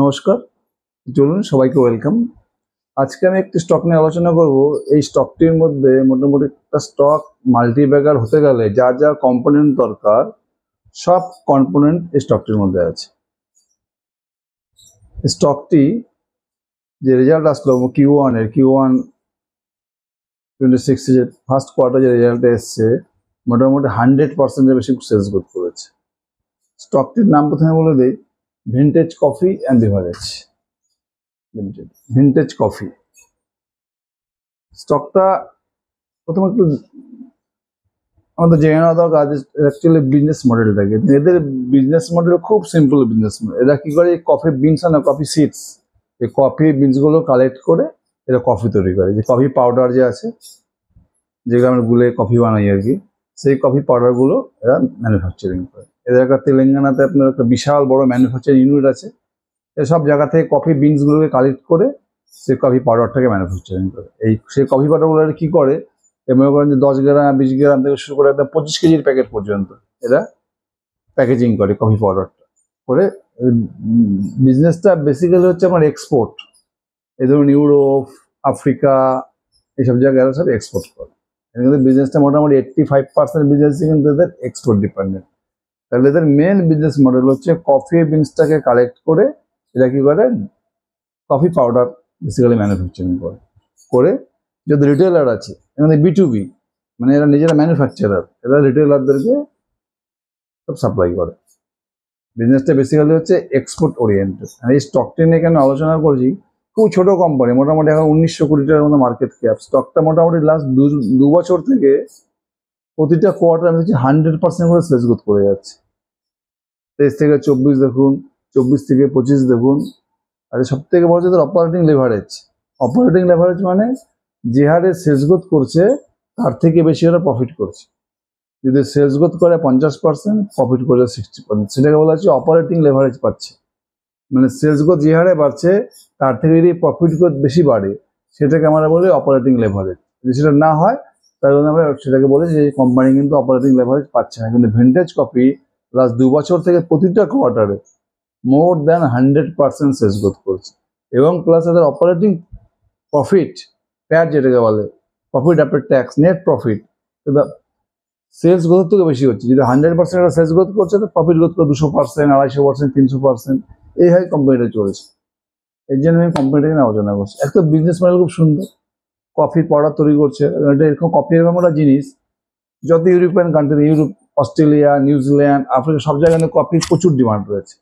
নমস্কার, চলুন সবাইকে ওয়েলকাম। আজকে আমি একটি স্টক নিয়ে আলোচনা করব। এই স্টকটির মধ্যে মোটামুটি একটা স্টক মাল্টিব্যাগার হতে গেলে যা যা কম্পোনেন্ট দরকার সব কম্পোনেন্ট এই স্টকটির মধ্যে আছে। স্টকটি যে রেজাল্ট আসলো Q1 26 যে ফার্স্ট কোয়ার্টার যে রেজাল্ট এসছে মোটামুটি 100%-এর বেশি সেলস গ্রোথ করেছে। স্টকটির নাম প্রথমে বলে দিই, vintage coffee and beverage limited. Vintage coffee স্টকটা প্রথমে একটু আমাদের জেনে নেওয়া দরকার অ্যাকচুয়ালি বিজনেস মডেলটাকে। এদের বিজনেস মডেল খুব সিম্পল বিজনেস মডেল। এরা কি করে, কফি বিনস না কফি সিডস, এই কফি বিনসগুলো কালেক্ট করে এরা কফি তৈরি করে। যে কফি পাউডার যে আছে, যেগুলো আমরা গুলে কফি বানাই আর কি, সেই কফি পাউডারগুলো এরা ম্যানুফ্যাকচারিং করে। এদের একটা তেলেঙ্গানাতে আপনার একটা বিশাল বড় ম্যানুফ্যাকচারিং ইউনিট আছে। এসব জায়গা থেকে কফি বিনসগুলোকে কালেক্ট করে সেই কফি পাউডারটাকে ম্যানুফ্যাকচারিং করে। সেই কফি পাউডারগুলো কি করে, মনে করেন যে 10 গ্রাম 20 গ্রাম থেকে শুরু করে একদম 25 কেজির প্যাকেট পর্যন্ত এরা প্যাকেজিং করে কফি পাউডারটা করে। বিজনেসটা বেসিক্যালি হচ্ছে আমার এক্সপোর্ট। এই ধরুন ইউরোপ, আফ্রিকা, এইসব জায়গায় এরা সব এক্সপোর্ট করে। কিন্তু বিজনেসটা মোটামুটি 85% বিজনেস কিন্তু এদের এক্সপোর্ট ডিপেন্ডেন্ট। তাহলে এদের মেন বিজনেস মডেল হচ্ছে কফি বিনসটাকে কালেক্ট করে এরা কি করে, কফি পাউডার বেসিক্যালি ম্যানুফ্যাকচারিং করে যদি রিটেলার আছে এখানে B2B, মানে এরা নিজেরা ম্যানুফ্যাকচারার, এরা রিটেলারদেরকে সব সাপ্লাই করে। বিজনেসটা বেসিক্যালি হচ্ছে এক্সপোর্ট ওরিয়েন্টেড। আর এই স্টকটি নিয়ে কেন আলোচনা করছি, খুব ছোট কোম্পানি, মোটামুটি এখন 1900 কোটি টাকার মতো মার্কেট ক্যাপ। স্টকটা মোটামুটি লাস্ট 2 বছর থেকে প্রতিটা কোয়ার্টার আমি দেখছি 100% করে সেলস গ্রোথ করে যাচ্ছে। 23 থেকে 24 দেখুন, 24 থেকে 25 দেখুন। আর সব থেকে বড় হচ্ছে অপারেটিং লেভারেজ। অপারেটিং লেভারেজ মানে যে হারে সেলস গ্রোথ করছে তার থেকে বেশি ওরা প্রফিট করছে। যদি সেলস গ্রোথ করে 50%, প্রফিট করে 60%, সেটাকে বলা হচ্ছে অপারেটিং লেভারেজ পাচ্ছে। মানে সেলস গ্রোথ যে হারে বাড়ছে তার থেকে যদি প্রফিট গ্রোথ বেশি বাড়ে সেটাকে আমরা বলি অপারেটিং লেভারেজ। যদি সেটা না হয় তাহলে আমরা সেটাকে বলি যে কোম্পানি কিন্তু অপারেটিং লেভারেজ পাচ্ছে না। কিন্তু ভিনটেজ কফি লাস্ট 2 বছর থেকে প্রতিটা কোয়ার্টারে মোর দ্যান 100% সেলস গ্রোথ করছে। এবং প্লাস এদের অপারেটিং প্রফিট, প্যাট যেটাকে বলে, profit after tax, net profit, sales growth থেকে বেশি হচ্ছে। যদি 100% সেলস গ্রোথ করছে তো প্রফিট গ্রোথ করে 200%, 250%, 300%, এই হয় কোম্পানিটা চলেছে। এর জন্য আমি কোম্পানিটাকে নিয়ে আলোচনা করছি। একটা বিজনেস মডেল খুব সুন্দর, কফি পাউডার তৈরি করছে। এটা এরকম কফি এরকম একটা জিনিস, যত European country, Europe, Australia, New Zealand, Africa, সব জায়গায় কফির প্রচুর ডিমান্ড রয়েছে।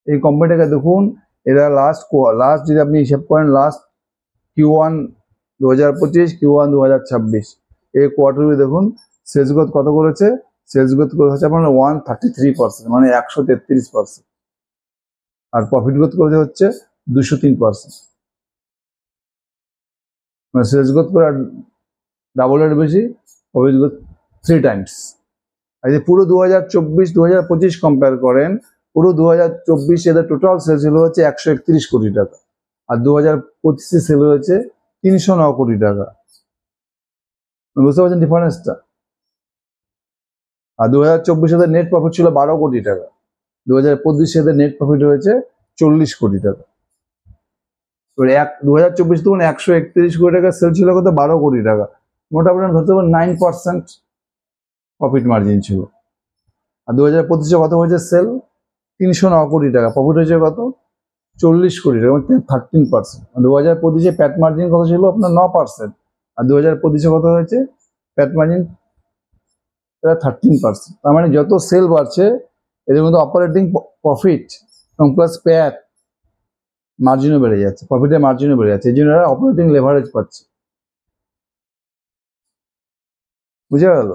এই কোম্পানিটাকে দেখুন, এরা লাস্ট যদি আপনি হিসাব করেন, লাস্ট Q1 2025, Q1 2026, এই কোয়ার্টারে দেখুন সেলস গ্রোথ কত করেছে। সেলস গ্রোথ হচ্ছে আপনার 133%, মানে 133%। আর প্রফিট গ্রোথ করেছে হচ্ছে 203%। মানে সেলস গ্রোথ করে ডাবলের বেশি, প্রফিট গ্রোথ 3 টাইমস। আর যদি পুরো 2024-2025 কম্পেয়ার করেন, পুরো 2024 এদের টোটাল সেলস হচ্ছে 131 কোটি টাকা, আর 2025 সেল হয়েছে 309 কোটি টাকা। বুঝতে পারছেন ডিফারেন্সটা? আর 2024 এদের নেট প্রফিট ছিল 12 কোটি টাকা, 2025 এদের নেট প্রফিট হয়েছে 40 কোটি টাকা। 2024 তখন 131 কোটি টাকা সেল ছিল, কত 12 কোটি টাকা, মোটামুটি ধরতে পারেন 9% প্রফিট মার্জিন ছিল। আর 2025 কত হয়েছে সেল, 309 কোটি টাকা, প্রফিট হয়েছে কত 40 কোটি টাকা, 13%। 2025 প্যাট মার্জিন কত ছিল আপনার 9%, আর 2025 কত হয়েছে প্যাট মার্জিন 13%। তার মানে যত সেল বাড়ছে এদের মধ্যে অপারেটিং প্রফিট এবং প্লাস প্যাট মার্জিনও বেড়ে যাচ্ছে, প্রফিটের মার্জিনও বেড়ে যাচ্ছে। এই জন্য এরা অপারেটিং লেভারেজ পাচ্ছে। বুঝে গেল?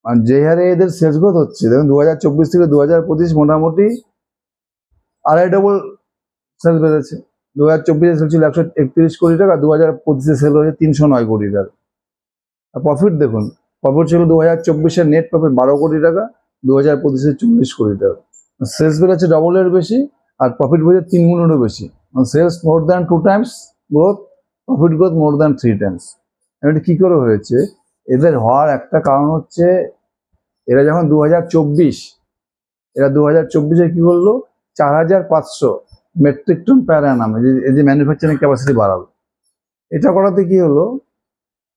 আর যে হারে এদের সেলস গ্রোথ হচ্ছে, দেখুন 2024 থেকে 2025 মোটামুটি 2.5 ডবল সেল বেড়েছে। 2024 সেল ছিল 131 কোটি টাকা, 2025 সেল হয়েছে 309 কোটি টাকা। আর প্রফিট দেখুন, প্রফিট ছিল 2024 নেট প্রফিট 12 কোটি টাকা, 2025 40 কোটি টাকা। সেলস বেড়েছে ডবলের বেশি, আর প্রফিট বেড়েছে 3 গুণেরও বেশি। Sales more than 2 times growth, profit growth more than 3 times. এটা কি করে হয়েছে? এদের হওয়ার একটা কারণ হচ্ছে এরা যখন 2024 কি করলো, 4,500 মেট্রিক টন পার অ্যানাম এই যে ম্যানুফ্যাকচারিং ক্যাপাসিটি বাড়ালো। এটা করাতে কি হলো,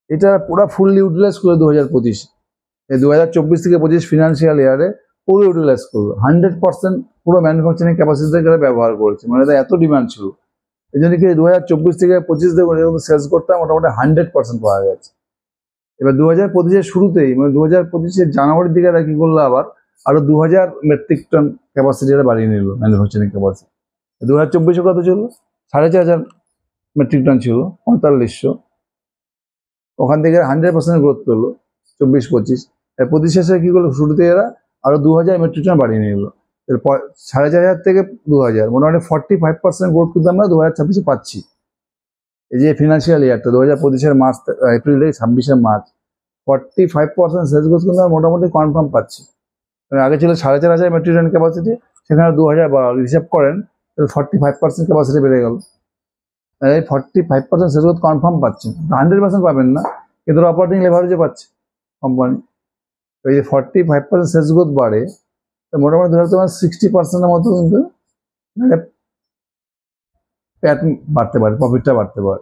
এটা পুরো ফুললি ইউটিলাইজ করলো 2025, এই 2024 থেকে 25 ফিনান্সিয়াল ইয়ারে পুরো ইউটিলাইজ করলো 100%, পুরো ম্যানুফ্যাকচারিং ক্যাপাসিটি থেকে ব্যবহার করেছে। মানে এটা এত ডিমান্ড ছিল, এই জন্য কি 2024 থেকে 25 দেখুন সেলস করতে মোটামুটি 100% পাওয়া গেছে। এবার 2025-এর শুরুতেই, মানে 2025-এর জানুয়ারির দিকে এরা কি করলো, আবার আরো 2000 মেট্রিক টন ক্যাপাসিটি এরা বাড়িয়ে নিল ম্যানুফ্যাকচারিং ক্যাপাসিটি। 2024-এ কত ছিল, 4,500 মেট্রিক টন ছিল, 4500। ওখান থেকে 100% গ্রোথ পেলো 24-25। 25-এ কি করলো, শুরুতে এরা আরো 2000 মেট্রিক টন বাড়িয়ে নিল। এরপর 4,500 থেকে 2000, মোটামুটি 45% গ্রোথ কিন্তু আমরা 2026-এ পাচ্ছি। এই যে ফিনান্সিয়াল ইয়ারটা 2025-এর মার্চ, এপ্রিল থেকে 26-এর মার্চ, 45% সেলস গ্রোথ কিন্তু আমরা মোটামুটি কনফার্ম পাচ্ছি। আগে ছিল 4,500 মেট্রিক টন ক্যাপাসিটি, সেখানে 2000 বাড়ালো, হিসাব করেন 45% ক্যাপাসিটি বেড়ে গেল। এই 45% সেলস গ্রোথ কনফার্ম পাচ্ছেন, 100% পাবেন না, কিন্তু অপারেটিং লেভারেজে পাচ্ছে কোম্পানি। এই যে 45% সেলস গ্রোথ বাড়ে, মোটামুটি ধরে তোমার 60%-এর মতো কিন্তু প্যাট বাড়তে পারে, প্রফিটটা বাড়তে পারে।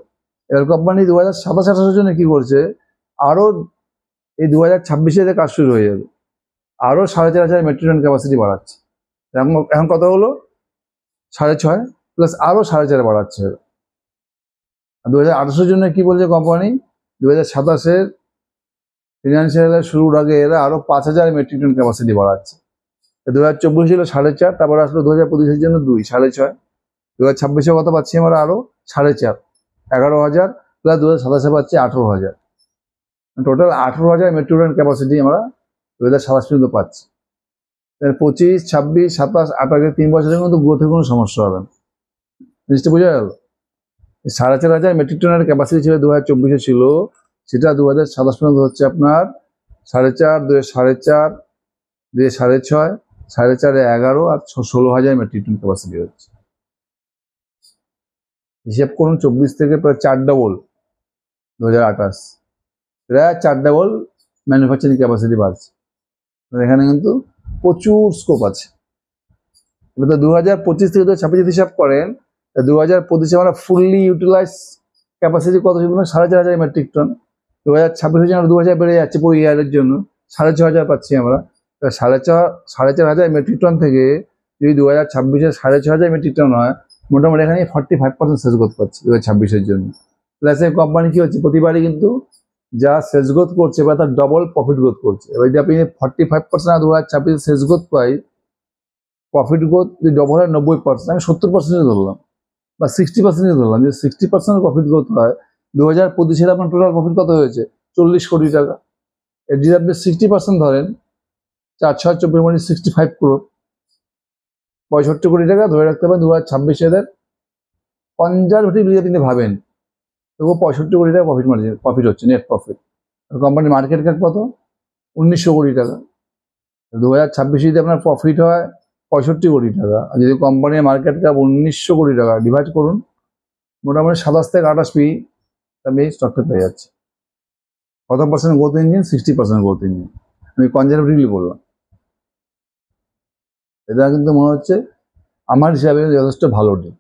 এবার কোম্পানি 2027-28-এর জন্য কি করছে, আরো এই 2026-এ কাজ শুরু হয়ে যাবে, আরো 4,500 মেট্রিক টন ক্যাপাসিটি বাড়াচ্ছে। এখন কত হলো, 6.5 প্লাস আরো 4.5 বাড়াচ্ছে। 2028-এর জন্য কি বলছে কোম্পানি, 2027-এর ফিনান্সিয়াল শুরুর আগে এরা আরো 5,000 মেট্রিক টন ক্যাপাসিটি বাড়াচ্ছে। 2024 ছিল 4.5, তারপর আসলো 2025-এর জন্য 2, 6.5। 2026-এ কত পাচ্ছি আমরা, আরো 4.5, 11,000 প্লাস 2027-এ পাচ্ছি 18,000, টোটাল 18,000 মেট্রিক টন ক্যাপাসিটি আমরা 2027 পর্যন্ত পাচ্ছি। 25, 26, 27, 28 3 বছরের কিন্তু গ্রোথের কোনো সমস্যা হবে না। জিনিসটা বোঝা গেল? 4,500 মেট্রিক টনের ক্যাপাসিটি ছিল 2024-এ ছিল, সেটা 2027 পর্যন্ত হচ্ছে আপনার 4.5, 2.5, 2.5, 4.5, 11 আর 16,000 মেট্রিক টন ক্যাপাসিটি হচ্ছে। হিসেব করুন 24 থেকে প্রায় 4 ডবল 2028, প্রায় 4 ডবল ম্যানুফ্যাকচারিং ক্যাপাসিটি বাড়ছে। এখানে কিন্তু প্রচুর স্কোপ আছে। এবার তো 2025 থেকে 2026 যদি হিসাব করেন, 2025-এ আমরা ফুললি ইউটিলাইজ ক্যাপাসিটি কত ছিল, 4,500 মেট্রিক টন। 2026-এর জন্য 2,000 বেড়ে যাচ্ছে পুরো ইয়ারের জন্য, 6,500 পাচ্ছি আমরা। 4,500 মেট্রিক টন থেকে যদি 2026-এ 6,500 মেট্রিক টন হয়, মোটামুটি এখানে 45% সেলস গ্রোথ পাচ্ছি 2026-এর জন্য। প্লাস এই কোম্পানি কি হচ্ছে, প্রতিবারই কিন্তু যা সেলস গ্রোথ করছে বা তার ডবল প্রফিট গ্রোথ করছে। এবার যদি আপনি 45% 2026 সেলস গ্রোথ পাই, প্রফিট গ্রোথ যদি ডবল হয় 90%, আমি 70% ধরলাম বা 60% ধরলাম, যে 60% প্রফিট গ্রোথ হয়, 2025-এর আপনার টোটাল প্রফিট কত হয়েছে, 40 কোটি টাকা। এর যদি আপনি 60% ধরেন, 4/6 মানে 65 crore, 65 কোটি টাকা ধরে রাখতে পারেন 2026-এর কনজারভেটিভ যদি আপনি ভাবেন, তবুও 65 কোটি টাকা প্রফিট মার্জিন, প্রফিট হচ্ছে, নেট প্রফিট। কোম্পানির মার্কেট ক্যাপ কত, 1,900 কোটি টাকা। 2026 যদি আপনার প্রফিট হয় 65 কোটি টাকা, আর যদি কোম্পানির মার্কেট ক্যাপ 1,900 কোটি টাকা, ডিভাইড করুন, মোটামুটি 27 থেকে 28 পি আমি স্টকটা পেয়ে যাচ্ছি। কত percent growth engine, 60% growth engine. আমি কনজারভেটিভলি বললাম, এটা কিন্তু মনে হচ্ছে আমার হিসাবে যথেষ্ট ভালো ডিল।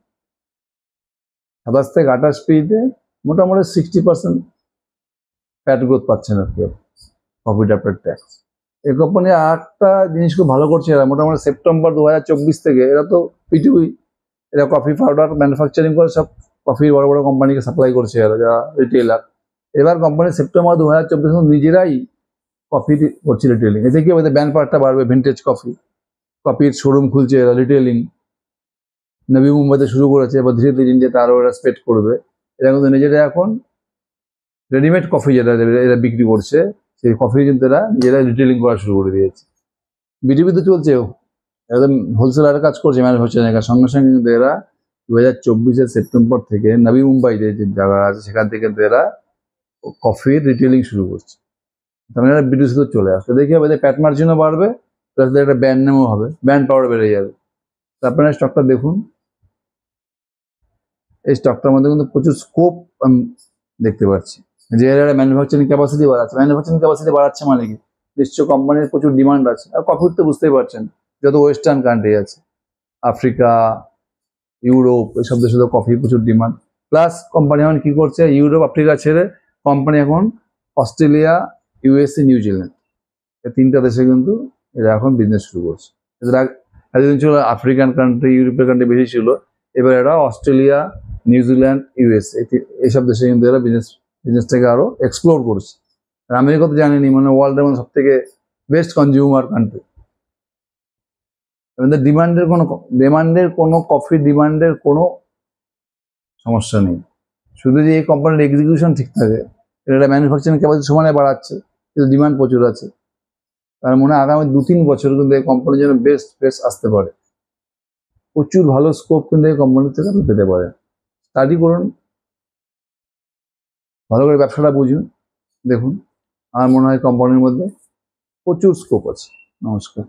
27 থেকে 28 পিতে মোটামুটি 60% প্যাট গ্রোথ পাচ্ছেন আর কি, প্রফিট আফটার ট্যাক্স। এই কোম্পানি আরেকটা জিনিস খুব ভালো করছে এরা, মোটামুটি সেপ্টেম্বর 2024 থেকে এরা তো পিটুই, এরা কফি পাউডার ম্যানুফ্যাকচারিং করে সব কফি বড় বড় কোম্পানিকে সাপ্লাই করছে এরা, যারা রিটেলার। এবার কোম্পানি সেপ্টেম্বর 2024 নিজেরাই কফি করছে রিটেলিং। এতে কি হবে, ব্যান্ড পার্টটা বাড়বে, ভিন্টেজ কফি, কফির শোরুম খুলছে এরা, রিটেলিং নবী মুম্বাইতে শুরু করেছে, এবার ধীরে ধীরে ইন্ডিয়াতে আরও এরা স্প্রেড করবে। এরা কিন্তু নিজেরা এখন রেডিমেড কফি যেটা এরা বিক্রি করছে, সেই কফি কিন্তু এরা নিজেরা রিটেলিং করা শুরু করে দিয়েছে। বিটিভি তো চলছে, একদম হোলসেলারের কাজ করছে ম্যানুফ্যাকচারিং কাজ। সঙ্গে সঙ্গে কিন্তু এরা 2024-এর সেপ্টেম্বর থেকে নবী মুম্বাইতে যে জায়গা আছে সেখান থেকে কিন্তু এরা কফির রিটেলিং শুরু করছে। তার মানে এরা বিটিভিতে চলে আসছে, দেখি হবে প্যাট মার্জিনও বাড়বে, প্লাস একটা ব্র্যান্ড নেমও হবে, ব্র্যান্ড পাওয়ার বেড়ে যাবে। তো আপনারা স্টকটা দেখুন, এই স্টকটার মধ্যে কিন্তু প্রচুর স্কোপ আমি দেখতে পাচ্ছি। যে এরা ম্যানুফ্যাকচারিং ক্যাপাসিটি বাড়াচ্ছে, ম্যানুফ্যাকচারিং ক্যাপাসিটি বাড়াচ্ছে মানে কি, নিশ্চয় কোম্পানির প্রচুর ডিমান্ড আছে। আর কফির তো বুঝতেই পারছেন, যত ওয়েস্টার্ন কান্ট্রি আছে, আফ্রিকা, ইউরোপ এসব দেশে তো কফি প্রচুর ডিমান্ড। প্লাস কোম্পানি এখন কি করছে, ইউরোপ আফ্রিকা ছেড়ে কোম্পানি এখন অস্ট্রেলিয়া, ইউএসএ, নিউজিল্যান্ড এই তিনটা দেশে কিন্তু এরা এখন বিজনেস শুরু করছে। এরা এতদিন ছিল আফ্রিকান কান্ট্রি, ইউরোপের কান্ট্রি বেশি ছিল, এবার এরা অস্ট্রেলিয়া, নিউজিল্যান্ড, ইউএসএ এইসব দেশে কিন্তু এরা বিজনেসটাকে আরো এক্সপ্লোর করছে। আর আমেরিকা তো জানেনি, মানে ওয়ার্ল্ডের মধ্যে সব থেকে বেস্ট কনজিউমার কান্ট্রি। এদের কফি ডিমান্ডের কোনো সমস্যা নেই, শুধু যে এই কোম্পানির এক্সিকিউশন ঠিক থাকে, এটা ম্যানুফ্যাকচারিং ক্যাপাসিটি সমানে বাড়াচ্ছে, কিন্তু ডিমান্ড প্রচুর আছে। তার মনে হয় আগামী 2-3 বছর কিন্তু এই কোম্পানির জন্য বেস্ট আসতে পারে, প্রচুর ভালো স্কোপ কিন্তু এই কোম্পানির থেকে আপনি পেতে পারেন। স্টাডি করুন, ভালো করে ব্যবসাটা বুঝুন, দেখুন। আমার মনে হয় কোম্পানির মধ্যে প্রচুর স্কোপ আছে। নমস্কার।